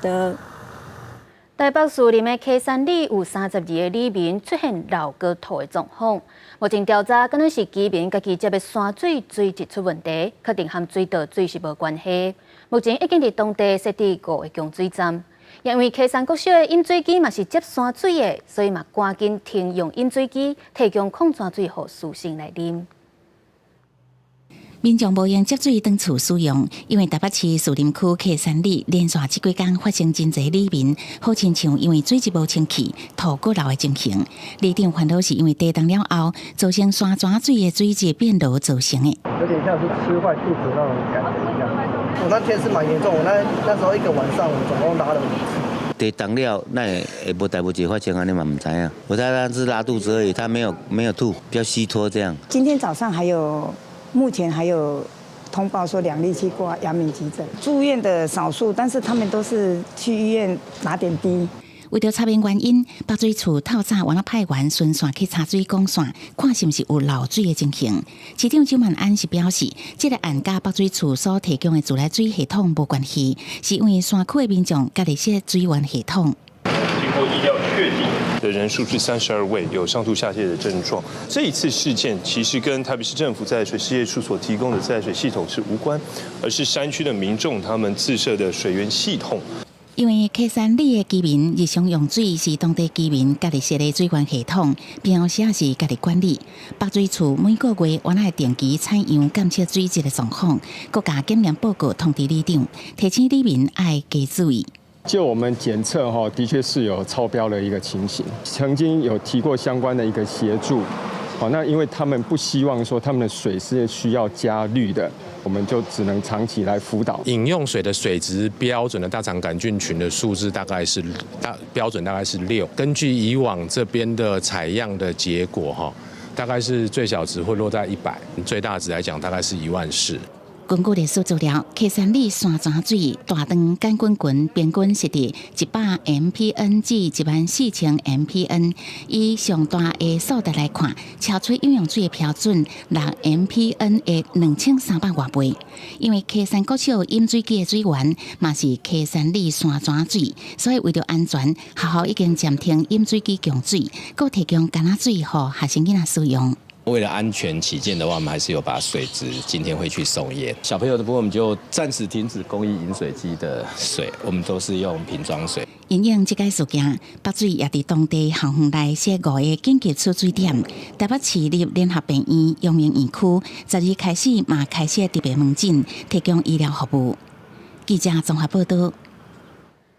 台北树林的溪山里有32个里民出现脑过吐的状况，目前调查可能是居民家己接的山水水质出问题，确定和水道水是无关系。目前已经伫当地设置5个供水站，因为溪山国小的饮水机嘛是接山水的，所以嘛赶紧停用饮水机，提供矿泉水给师生来啉。 民众无用接水当厝使用，因为台北市树林区溪山里连续这几天发生真侪里民，好亲像因为水质无清气、吐过流的情形。里长烦恼是因为地冻了后，造成山泉水的水质变浊造成的。有点像是吃坏肚子那种感觉一样。我那天是蛮严重，我那时候一个晚上，我总共拉了5次。地冻了，那也无代无志发生安尼嘛，唔知影。我猜他是拉肚子而已，他没有吐，比较虚脱这样。今天早上目前还有通报说2例去挂阳明急诊，住院的少数，但是他们都是去医院打点滴。为了查明原因，北水处透早原来派员巡线去查水管线，看是不是有漏水的情形。市长周万安是表示，这个案甲北水处所提供的自来水系统无关系，是因为山区的民众家己设水源系统。 经过医疗确定的人数是32位，有上吐下泻的症状。这一次事件其实跟台北市政府自来水事业处所提供的自来水系统是无关，而是山区的民众他们自设的水源系统。因为溪山里的居民日常用水是当地居民家己设的水源系统，平时也是家己管理。北水处每个月原来定期采样监测水质的状况，各家检验报告通知里长，提醒里民爱加注意。 就我们检测的确是有超标的一个情形，曾经有提过相关的一个协助，那因为他们不希望说他们的水是需要加氯的，我们就只能长期来辅导。饮用水的水质标准的大肠杆菌群的数字标准大概是6，根据以往这边的采样的结果大概是最小值会落在100，最大值来讲大概是14000。 根据历史资料，溪山里山泉水大肠杆菌群平均是伫100 mpn 至14000 mpn。以上大的数值来看，超出饮用水的标准6 mpn 的2300多倍。因为溪山国小饮水机的水源嘛是溪山里山泉水，所以为了安全，学校已经暂停饮水机供水，搁提供干仔水予学生囡仔使用。 为了安全起见的话，我们还是有把水质今天会去送验。小朋友的部分，我们就暂时停止公益饮水机的水，我们都是用瓶装水。因应这个事件，北水也伫当地校园内设5个紧急出水点。台北市立联合病院阳明院区12日开始嘛开设特别门诊，提供医疗服务。记者综合报道。